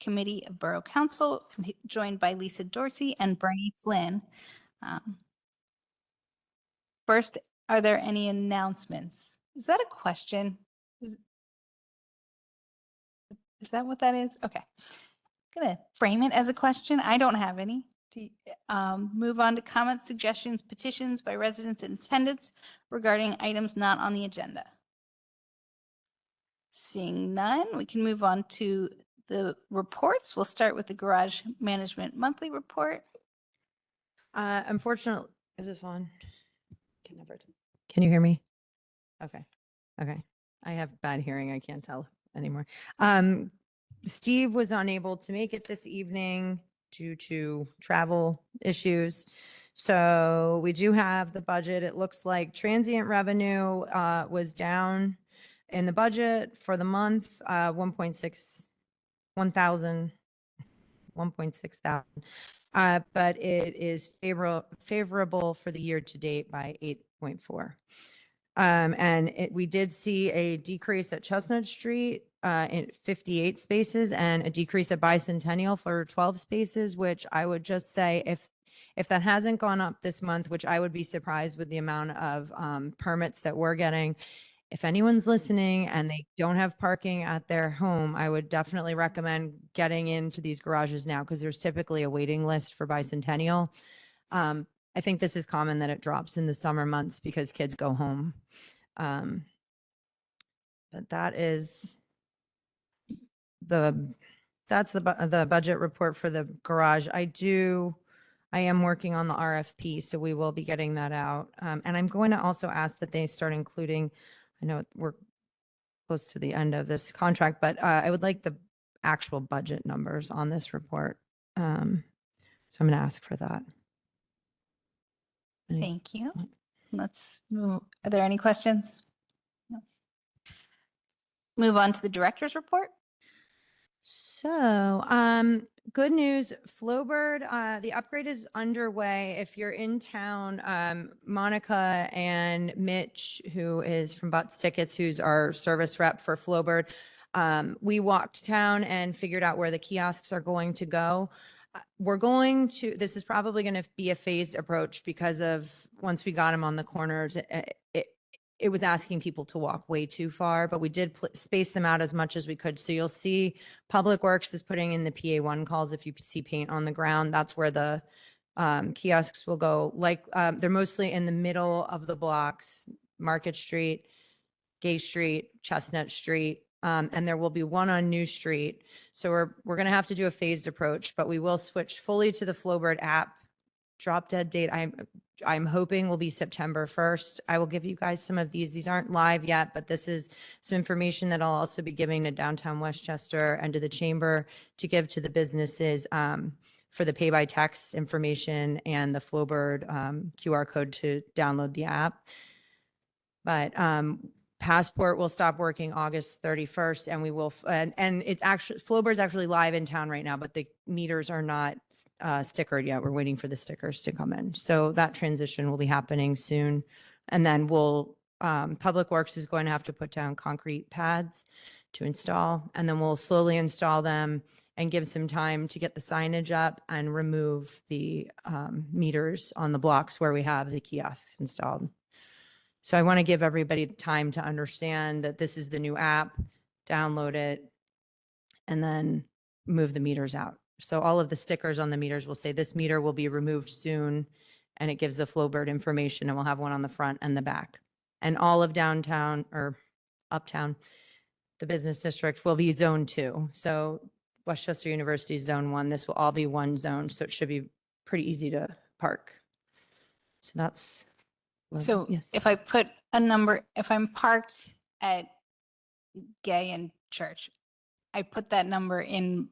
Committee of Borough Council, joined by Lisa Dorsey and Bernie Flynn. First, are there any announcements? Is that a question? Is that what that is? Okay. I'm going to frame it as a question. I don't have any. Move on to comments, suggestions, petitions by residents in attendance regarding items not on the agenda. Seeing none, we can move on to the reports. We'll start with the Garage Management Monthly Report. Unfortunately, is this on? Can you hear me? Okay. Okay. I have bad hearing. I can't tell anymore. Steve was unable to make it this evening due to travel issues. So we do have the budget. It looks like transient revenue was down in the budget for the month, 1.6 thousand. But it is favorable for the year to date by 8.4. And we did see a decrease at Chestnut Street in 58 spaces and a decrease at Bicentennial for 12 spaces, which I would just say if that hasn't gone up this month, which I would be surprised with the amount of permits that we're getting. If anyone's listening and they don't have parking at their home, I would definitely recommend getting into these garages now because there's typically a waiting list for Bicentennial. I think this is common that it drops in the summer months because kids go home. But that is that's the budget report for the garage. I am working on the RFP, so we will be getting that out. And I'm going to also ask that they start including, I know we're close to the end of this contract, but I would like the actual budget numbers on this report. So I'm going to ask for that. Thank you. Let's move. Are there any questions? No. Move on to the director's report. So, good news, Flowbird, the upgrade is underway. If you're in town, Monica and Mitch, who is from Butts Tickets, who's our service rep for Flowbird, we walked town and figured out where the kiosks are going to go. This is probably going to be a phased approach because of once we got them on the corners, it was asking people to walk way too far, but we did space them out as much as we could. So you'll see Public Works is putting in the PA1 calls. If you see paint on the ground, that's where the kiosks will go. Like they're mostly in the middle of the blocks, Market Street, Gay Street, Chestnut Street. And there will be one on New Street. So we're going to have to do a phased approach, but we will switch fully to the Flowbird app. Drop dead date, I'm hoping will be September 1st. I will give you guys some of these. These aren't live yet, but this is some information that I'll also be giving to downtown Westchester and to the chamber to give to the businesses for the pay by text information and the Flowbird QR code to download the app. But Passport will stop working August 31st, and we will, and it's actually, Flowbird's actually live in town right now, but the meters are not stickered yet. We're waiting for the stickers to come in. So that transition will be happening soon. And then Public Works is going to have to put down concrete pads to install, and then we'll slowly install them and give some time to get the signage up and remove the meters on the blocks where we have the kiosks installed. So I want to give everybody time to understand that this is the new app, download it, and then move the meters out. So all of the stickers on the meters will say this meter will be removed soon, and it gives the Flowbird information, and we'll have one on the front and the back. And all of downtown or uptown, the business district will be zone 2. So Westchester University is zone 1. This will all be one zone, so it should be pretty easy to park. So that's... So yes. if I put a number, if I'm parked at Gay and Church, I put that number in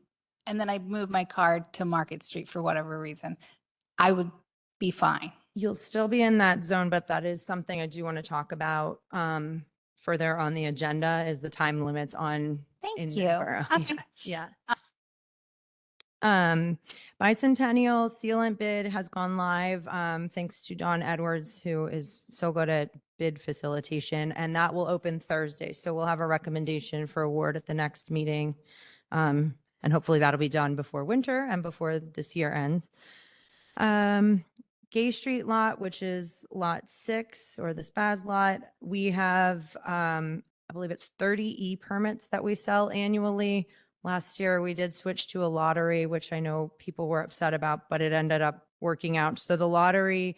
and then I move my car to Market Street for whatever reason, I would be fine. You'll still be in that zone, but that is something I do want to talk about further on the agenda is the time limits on. Thank you. Okay. Yeah. Bicentennial sealant bid has gone live thanks to Don Edwards, who is so good at bid facilitation, and that will open Thursday. So we'll have a recommendation for award at the next meeting. And hopefully that'll be done before winter and before this year ends. Gay Street lot, which is lot 6 or the Spaz lot, we have, I believe it's 30 permits that we sell annually. Last year, we did switch to a lottery, which I know people were upset about, but it ended up working out. So the lottery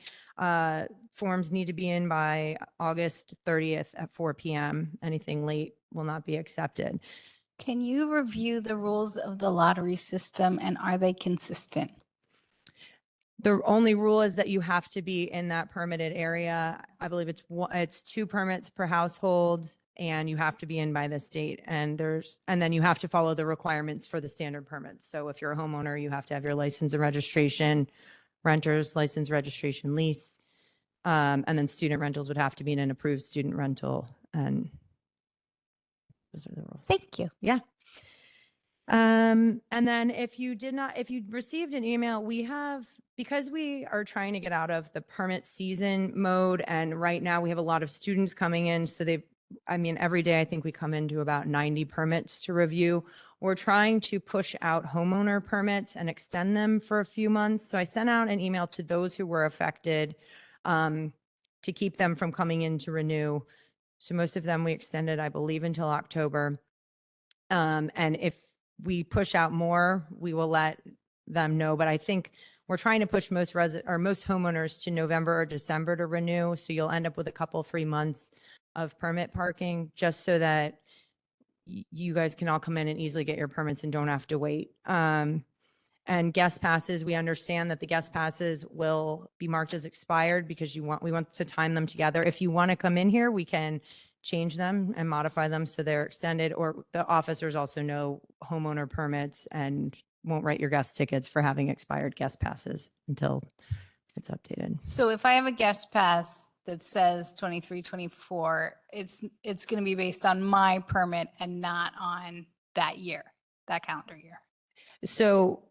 forms need to be in by August 30th at 4 p.m. Anything late will not be accepted. Can you review the rules of the lottery system and are they consistent? The only rule is that you have to be in that permitted area. I believe it's 2 permits per household and you have to be in by this date. And then you have to follow the requirements for the standard permits. So if you're a homeowner, you have to have your license and registration, renter's license, registration, lease. And then student rentals would have to be in an approved student rental. And those are the rules. Thank you. Yeah. And then if you received an email, because we are trying to get out of the permit season mode, and right now we have a lot of students coming in. So every day I think we come into about 90 permits to review. We're trying to push out homeowner permits and extend them for a few months. So I sent out an email to those who were affected to keep them from coming in to renew. So most of them we extended, I believe, until October. And if we push out more, we will let them know. But I think we're trying to push most homeowners to November or December to renew. So you'll end up with a couple free months of permit parking just so that you guys can all come in and easily get your permits and don't have to wait. And guest passes, we understand that the guest passes will be marked as expired because we want to time them together. If you want to come in here, we can change them and modify them so they're extended, or the officers also know homeowner permits and won't write your guest tickets for having expired guest passes until it's updated. So if I have a guest pass that says 23, 24, it's going to be based on my permit and not on that year, that calendar year. So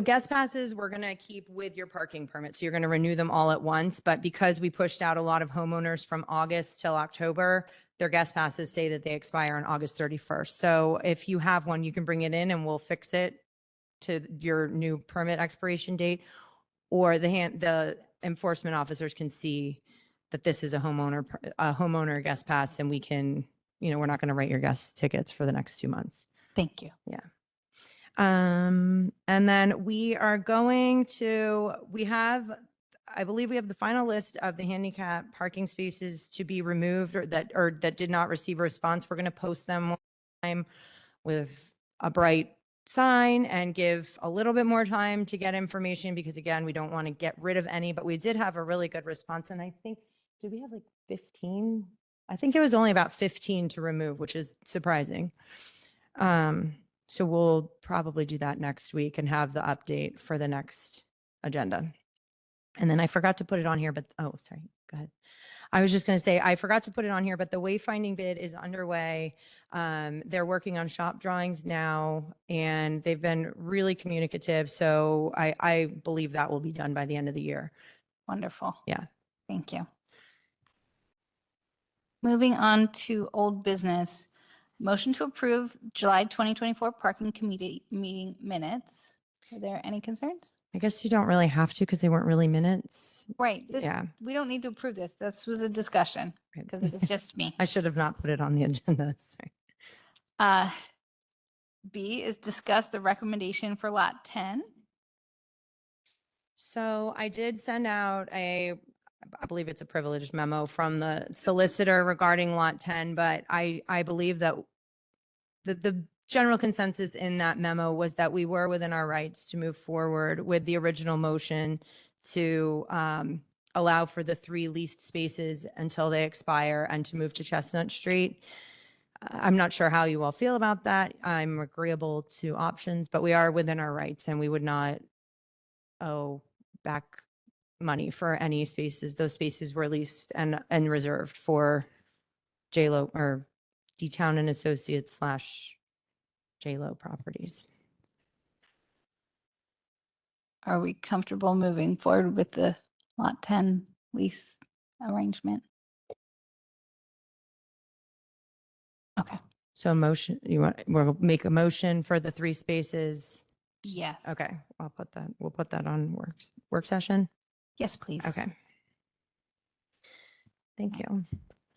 guest passes, we're going to keep with your parking permit. So you're going to renew them all at once. But because we pushed out a lot of homeowners from August till October, their guest passes say that they expire on August 31st. So if you have one, you can bring it in and we'll fix it to your new permit expiration date. Or the enforcement officers can see that this is a homeowner guest pass, and we can, we're not going to write your guest tickets for the next 2 months. Thank you. Yeah. And then I believe we have the final list of the handicap parking spaces to be removed or that did not receive a response. We're going to post them one time with a bright sign and give a little bit more time to get information because again, we don't want to get rid of any, but we did have a really good response. And I think, did we have like 15? I think it was only about 15 to remove, which is surprising. So we'll probably do that next week and have the update for the next agenda. And then I forgot to put it on here, but oh, sorry, go ahead. I was just going to say, I forgot to put it on here, but the wayfinding bid is underway. They're working on shop drawings now, and they've been really communicative. So I believe that will be done by the end of the year. Wonderful. Yeah. Thank you. Moving on to old business. Motion to approve July 2024 parking committee meeting minutes. Are there any concerns? I guess you don't really have to because they weren't really minutes. Right. Yeah. We don't need to approve this. This was a discussion because it was just me. I should have not put it on the agenda. Sorry. B is discuss the recommendation for lot 10. So I did send out I believe it's a privileged memo from the solicitor regarding lot 10, but I believe that the general consensus in that memo was that we were within our rights to move forward with the original motion to allow for the 3 leased spaces until they expire and to move to Chestnut Street. I'm not sure how you all feel about that. I'm agreeable to options, but we are within our rights and we would not owe back money for any spaces. Those spaces were leased and reserved for JLo or D-Town and Associates / JLo properties. Are we comfortable moving forward with the lot 10 lease arrangement? Okay. So a motion, we'll make a motion for the 3 spaces. Yes. Okay, we'll put that on work session. Yes, please. Okay. Thank you.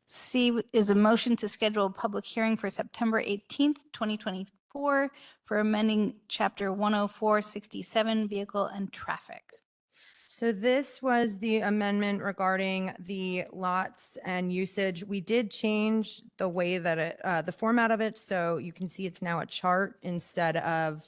C is a motion to schedule a public hearing for September 18th, 2024 for amending Chapter 104-67 Vehicle and Traffic. So this was the amendment regarding the lots and usage. We did change the way that the format of it. So you can see it's now a chart instead of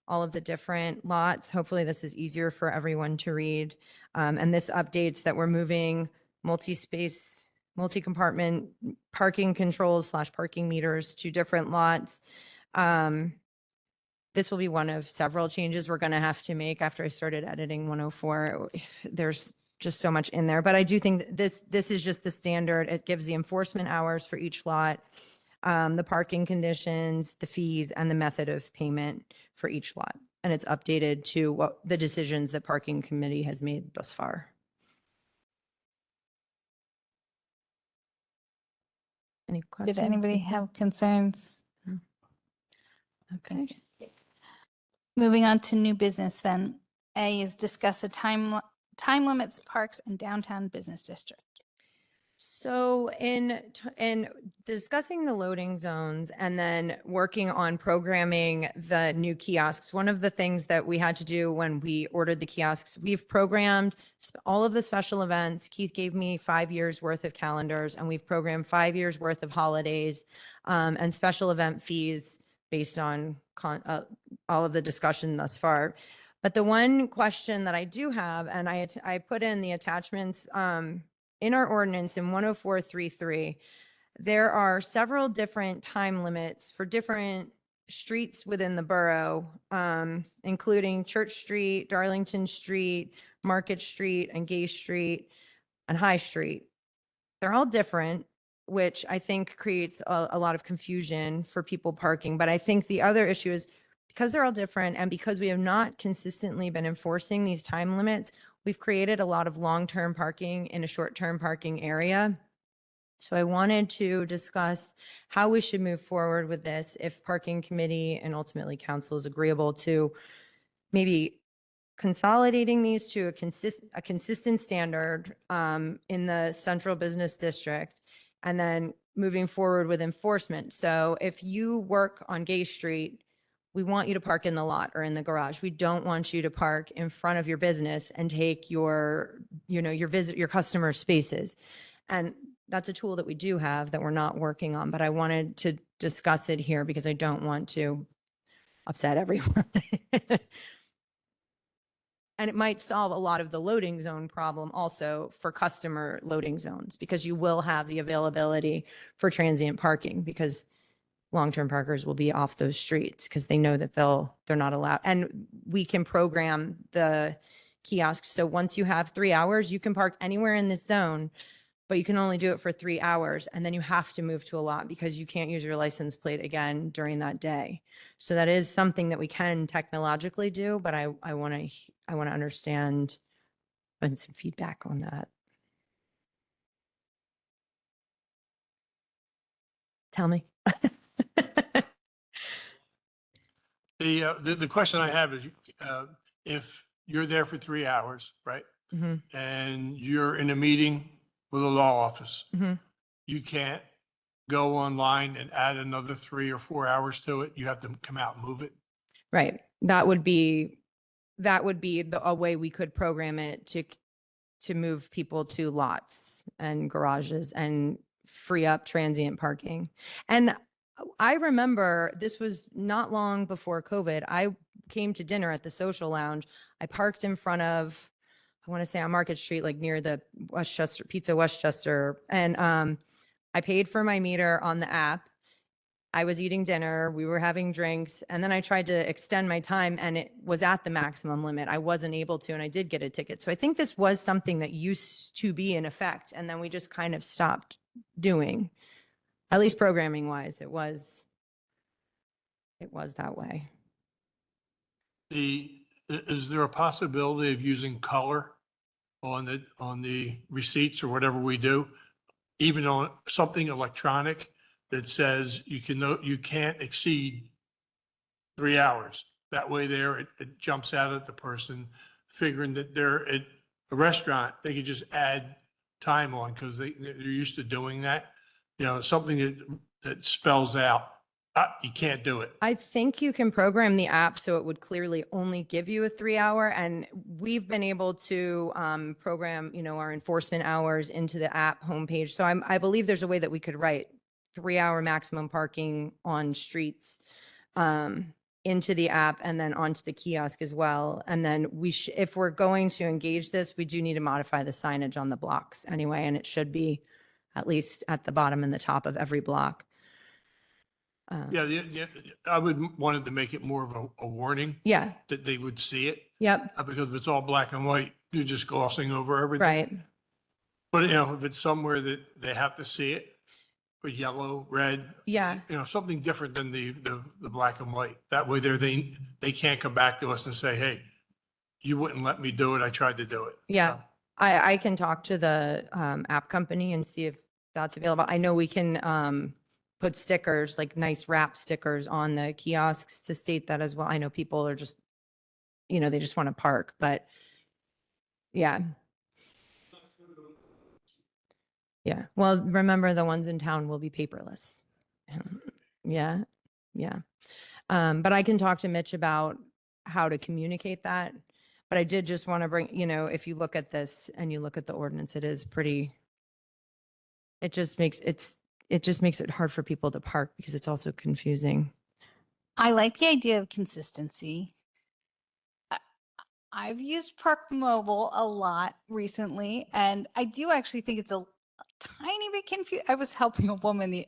all of the different lots. Hopefully this is easier for everyone to read. And this updates that we're moving multi-space, multi-compartment parking controls / parking meters to different lots. This will be one of several changes we're going to have to make after I started editing 104. There's just so much in there, but I do think that this is just the standard. It gives the enforcement hours for each lot, the parking conditions, the fees, and the method of payment for each lot. And it's updated to what the decisions that parking committee has made thus far. Any questions? Did anybody have concerns? No. Okay. Moving on to new business then. A is discuss a time limits, parks, and downtown business district. So in discussing the loading zones and then working on programming the new kiosks, one of the things that we had to do when we ordered the kiosks, we've programmed all of the special events. Keith gave me 5 years worth of calendars, and we've programmed 5 years worth of holidays and special event fees based on all of the discussion thus far. But the one question that I do have, and I put in the attachments in our ordinance in 104.33, there are several different time limits for different streets within the borough, including Church Street, Darlington Street, Market Street, and Gay Street, and High Street. They're all different, which I think creates a lot of confusion for people parking. But I think the other issue is because they're all different and because we have not consistently been enforcing these time limits, we've created a lot of long-term parking in a short-term parking area. So I wanted to discuss how we should move forward with this if parking committee and ultimately council is agreeable to maybe consolidating these to a consistent standard in the central business district, and then moving forward with enforcement. So if you work on Gay Street, we want you to park in the lot or in the garage. We don't want you to park in front of your business and take your customer spaces. And that's a tool that we do have that we're not working on, but I wanted to discuss it here because I don't want to upset everyone. And it might solve a lot of the loading zone problem also for customer loading zones, because you will have the availability for transient parking, because long-term parkers will be off those streets because they know that they're not allowed. And we can program the kiosks. So once you have 3 hours, you can park anywhere in this zone, but you can only do it for 3 hours. And then you have to move to a lot because you can't use your license plate again during that day. So that is something that we can technologically do, but I want to understand and some feedback on that. Tell me. The question I have is, if you're there for 3 hours, right? Mhm. And you're in a meeting with a law office, Mhm. you can't go online and add another 3 or 4 hours to it. You have to come out and move it. Right. That would be a way we could program it to move people to lots and garages and free up transient parking. And I remember this was not long before COVID. I came to dinner at the Social Lounge. I parked in front of, I want to say on Market Street, like near the Westchester, Pizza Westchester. And I paid for my meter on the app. I was eating dinner, we were having drinks, and then I tried to extend my time and it was at the maximum limit. I wasn't able to, and I did get a ticket. So I think this was something that used to be in effect, and then we just kind of stopped doing, at least programming wise, it was that way. Is there a possibility of using color on the receipts or whatever we do, even on something electronic, that says you can't exceed 3 hours. That way there, it jumps out at the person figuring that they're at a restaurant, they could just add time on because they're used to doing that. You know, something that spells out, you can't do it. I think you can program the app so it would clearly only give you a 3 hour. And we've been able to program, our enforcement hours into the app homepage. So I believe there's a way that we could write 3 hour maximum parking on streets into the app and then onto the kiosk as well. And then if we're going to engage this, we do need to modify the signage on the blocks anyway. And it should be at least at the bottom and the top of every block. Yeah, I would wanted to make it more of a warning Yeah. that they would see it. Yep. Because if it's all black and white, you're just glossing over everything. Right. But if it's somewhere that they have to see it, or yellow, red. Yeah. Something different than the black and white. That way they can't come back to us and say, hey, you wouldn't let me do it. I tried to do it. Yeah. So, I can talk to the app company and see if that's available. I know we can put stickers, like nice wrap stickers on the kiosks to state that as well. I know people are just, they just want to park, but yeah. Yeah. Well, remember the ones in town will be paperless. Yeah. Yeah. But I can talk to Mitch about how to communicate that. But I did just want to bring, if you look at this and you look at the ordinance, it is pretty, it just makes it hard for people to park because it's also confusing. I like the idea of consistency. I've used Park Mobile a lot recently, and I do actually think it's a tiny bit confused. I was helping a woman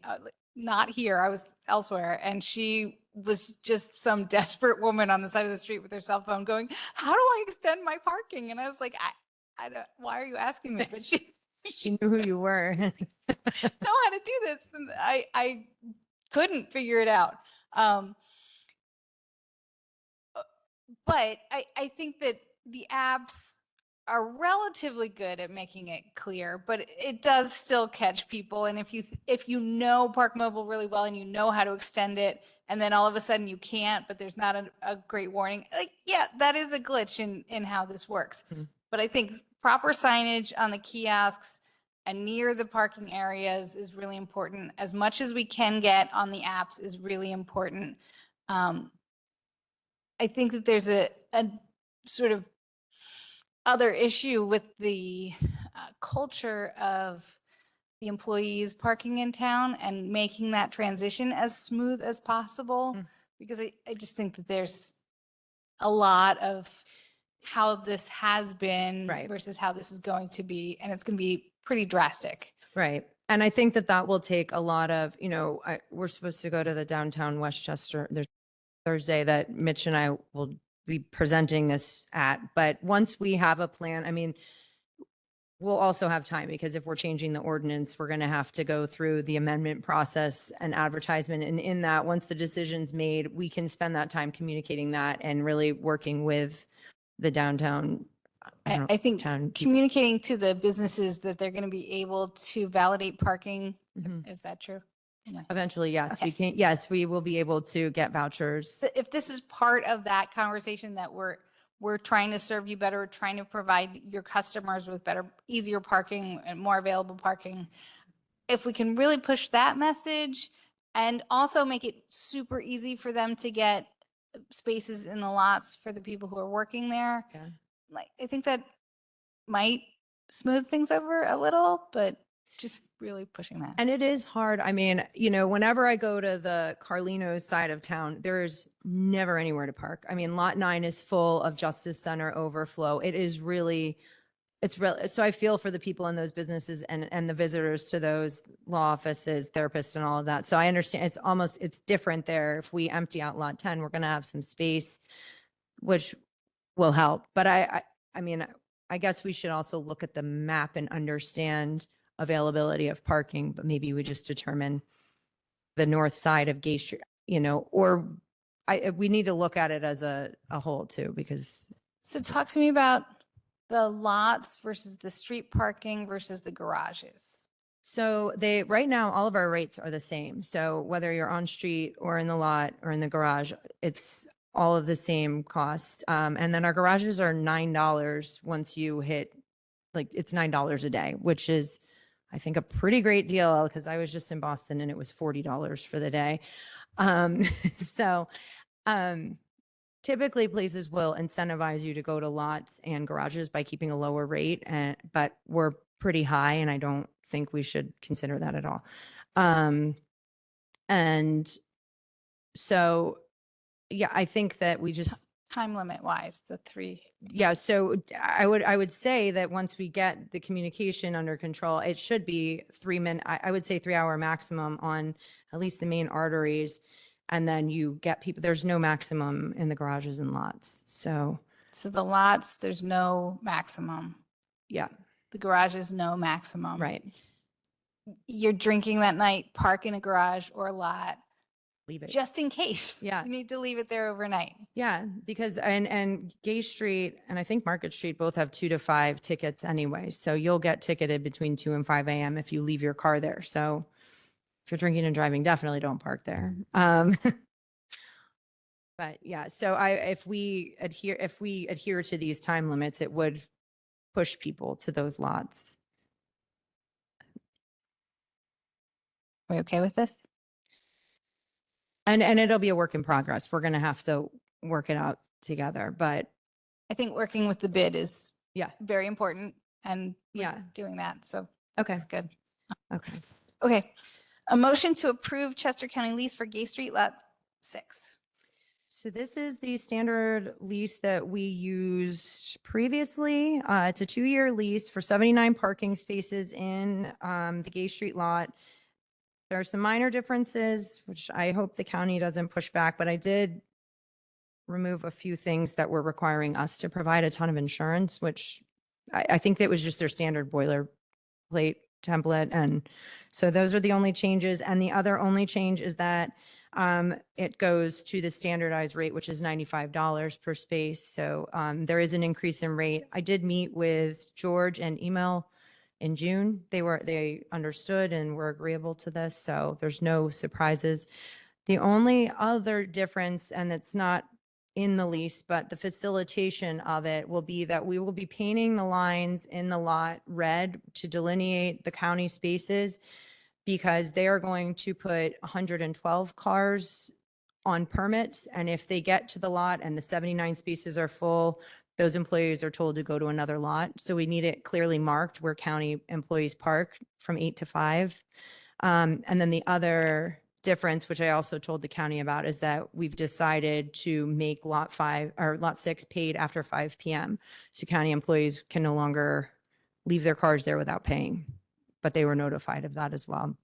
not here, I was elsewhere, and she was just some desperate woman on the side of the street with her cell phone going, how do I extend my parking? And I was like, I don't, why are you asking me? But She knew who you were. know how to do this. And I couldn't figure it out. But I think that the apps are relatively good at making it clear, but it does still catch people. And if you know Park Mobile really well and you know how to extend it, and then all of a sudden you can't, but there's not a great warning, yeah, that is a glitch in how this works. Mm-hmm. But I think proper signage on the kiosks and near the parking areas is really important. As much as we can get on the apps is really important. I think that there's a sort of other issue with the culture of the employees parking in town and making that transition as smooth as possible, because I just think that there's a lot of how this has been versus how this is going to be, and it's going to be pretty drastic. Right. And I think that will take a lot of, we're supposed to go to the downtown Westchester. There's Thursday that Mitch and I will be presenting this at, but once we have a plan, we'll also have time, because if we're changing the ordinance, we're going to have to go through the amendment process and advertisement. And in that, once the decision's made, we can spend that time communicating that and really working with the downtown. I think communicating to the businesses that they're going to be able to validate parking. Mm-hmm. Is that true? Eventually, yes, okay. We can. Yes, we will be able to get vouchers. So if this is part of that conversation that we're trying to serve you better, we're trying to provide your customers with better, easier parking and more available parking. If we can really push that message and also make it super easy for them to get spaces in the lots for the people who are working there, I think that might smooth things over a little, but just really pushing that. And it is hard. Whenever I go to the Carlino's side of town, there's never anywhere to park. Lot 9 is full of Justice Center overflow. It's really, so I feel for the people in those businesses and the visitors to those law offices, therapists and all of that. So I understand it's different there. If we empty out lot 10, we're going to have some space, which will help. But I guess we should also look at the map and understand availability of parking, but maybe we just determine the north side of Gay Street, or we need to look at it as a whole too, because. So talk to me about the lots versus the street parking versus the garages. So right now, all of our rates are the same. So whether you're on street or in the lot or in the garage, it's all of the same cost. And then our garages are $9 once you hit, like, it's $9 a day, which is, I think, a pretty great deal because I was just in Boston and it was $40 for the day. Um, so, um, typically places will incentivize you to go to lots and garages by keeping a lower rate, but we're pretty high and I don't think we should consider that at all. And so, yeah, I think that we just, Time limit wise, the 3. yeah, so I would say that once we get the communication under control, it should be 3 minute, I would say 3 hour maximum on at least the main arteries. And then you get people, there's no maximum in the garages and lots. So, So the lots, there's no maximum. yeah, The garage is no maximum. right. You're drinking that night, park in a garage or a lot, Leave it. just in case. Yeah. You need to leave it there overnight. Yeah, because and Gay Street and I think Market Street both have 2 to 5 tickets anyway. So you'll get ticketed between 2 and 5 a.m. if you leave your car there. So if you're drinking and driving, definitely don't park there. But yeah, so if we adhere to these time limits, it would push people to those lots. Are we okay with this? And it'll be a work in progress. We're going to have to work it out together, but I think working with the bid is yeah. very important and we're Yeah. doing that. So Okay. that's good. Okay. Okay. A motion to approve Chester County lease for Gay Street Lot 6. So this is the standard lease that we used previously. It's a 2-year lease for 79 parking spaces in the Gay Street lot. There are some minor differences, which I hope the county doesn't push back, but I did remove a few things that were requiring us to provide a ton of insurance, which I think that was just their standard boilerplate template. And so those are the only changes. And the other only change is that it goes to the standardized rate, which is $95 per space. So there is an increase in rate. I did meet with George and Email in June. They understood and were agreeable to this. So there's no surprises. The only other difference, and it's not in the lease, but the facilitation of it will be that we will be painting the lines in the lot red to delineate the county spaces because they are going to put 112 cars on permits. And if they get to the lot and the 79 spaces are full, those employees are told to go to another lot. So we need it clearly marked where county employees park from 8 to 5. And then the other difference, which I also told the county about, is that we've decided to make lot 5 or lot 6 paid after 5 p.m. So county employees can no longer leave their cars there without paying, but they were notified of that as well.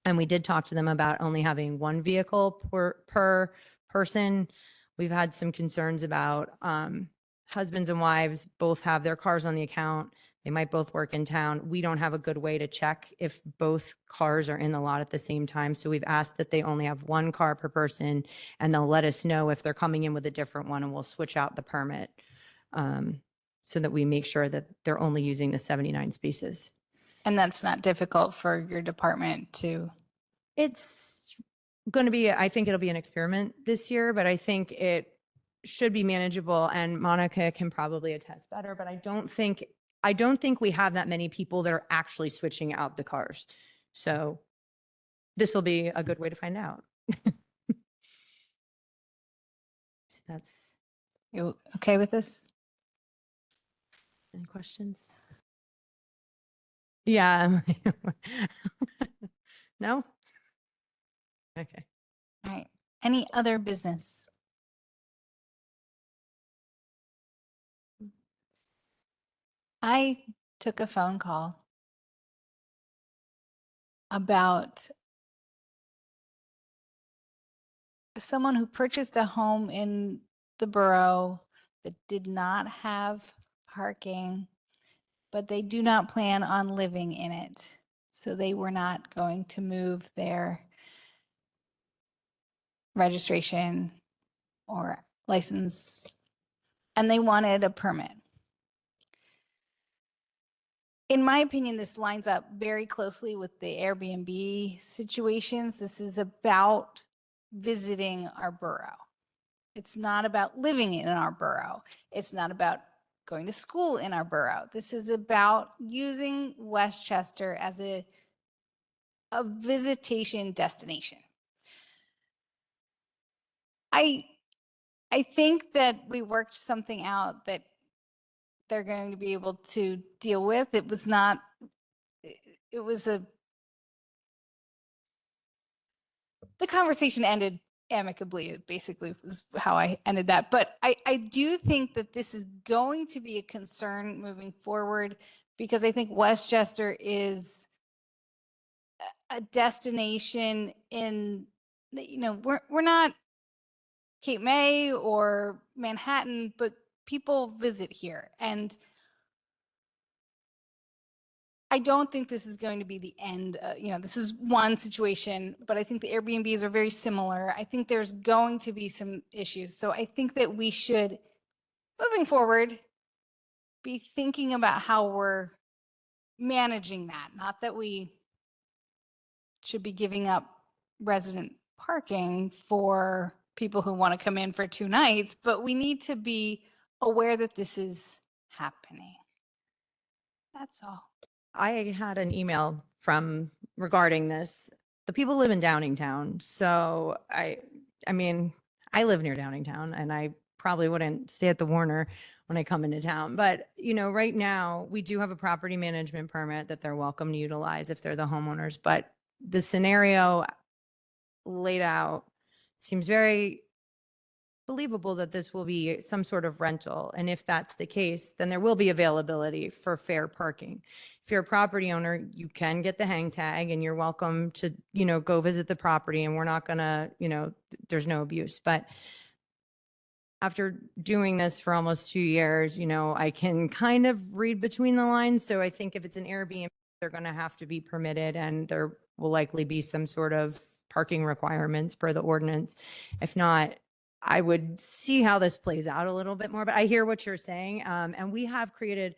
And we did talk to them about only having one vehicle per person. We've had some concerns about husbands and wives both have their cars on the account. They might both work in town. We don't have a good way to check if both cars are in the lot at the same time. So we've asked that they only have one car per person, and they'll let us know if they're coming in with a different one, and we'll switch out the permit so that we make sure that they're only using the 79 spaces. And that's not difficult for your department to. It's going to be, I think it'll be an experiment this year, but I think it should be manageable, and Monica can probably attest better, but I don't think we have that many people that are actually switching out the cars. So this will be a good way to find out. So that's, You okay with this? any questions? Yeah. No? Okay. All right. Any other business? I took a phone call about someone who purchased a home in the borough that did not have parking, but they do not plan on living in it. So they were not going to move their registration or license, and they wanted a permit. in my opinion, this lines up very closely with the Airbnb situations. This is about visiting our borough. It's not about living in our borough. It's not about going to school in our borough. This is about using Westchester as a visitation destination. I think that we worked something out that they're going to be able to deal with. It was not, it was the conversation ended amicably, it basically was how I ended that. But I do think that this is going to be a concern moving forward, because I think Westchester is a destination in, we're not Cape May or Manhattan, but people visit here. And I don't think this is going to be the end. This is one situation, but I think the Airbnbs are very similar. I think there's going to be some issues. So I think that we should, moving forward, be thinking about how we're managing that. Not that we should be giving up resident parking for people who want to come in for 2 nights, but we need to be aware that this is happening. That's all. I had an email from regarding this. The people live in Downingtown. So I mean, I live near Downingtown and I probably wouldn't stay at the Warner when I come into town. But, right now we do have a property management permit that they're welcome to utilize if they're the homeowners. But the scenario laid out seems very believable that this will be some sort of rental. And if that's the case, then there will be availability for fair parking. If you're a property owner, you can get the hang tag and you're welcome to, go visit the property, and we're not gonna, there's no abuse. But after doing this for almost 2 years, I can kind of read between the lines. So I think if it's an Airbnb, they're going to have to be permitted, and there will likely be some sort of parking requirements per the ordinance. If not, I would see how this plays out a little bit more, but I hear what you're saying. And we have created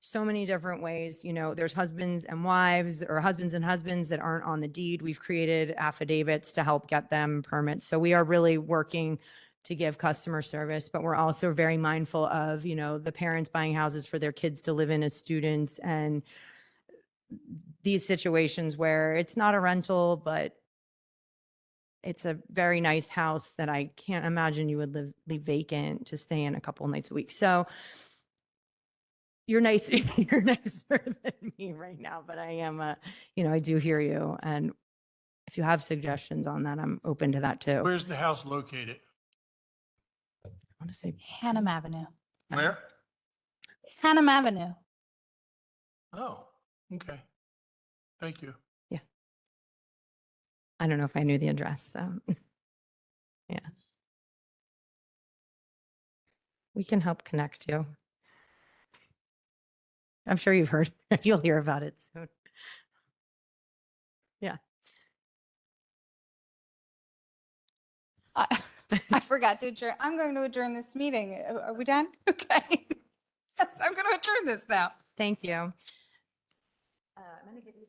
so many different ways. There's husbands and wives, or husbands and husbands that aren't on the deed. We've created affidavits to help get them permits. So we are really working to give customer service, but we're also very mindful of, the parents buying houses for their kids to live in as students, and these situations where it's not a rental, but it's a very nice house that I can't imagine you would leave vacant to stay in a couple nights a week. So you're nice, you're nicer than me right now, but I am, I do hear you. And if you have suggestions on that, I'm open to that too. Where's the house located? I want to say Hannam Avenue. Where? Hannam Avenue. Oh, okay. Thank you. I don't know if I knew the address, so yeah. We can help connect you. I'm sure you've heard, you'll hear about it soon. Yeah. I forgot to adjourn. I'm going to adjourn this meeting. Are we done? Okay. Yes, I'm going to adjourn this now. Thank you. I'm going to give you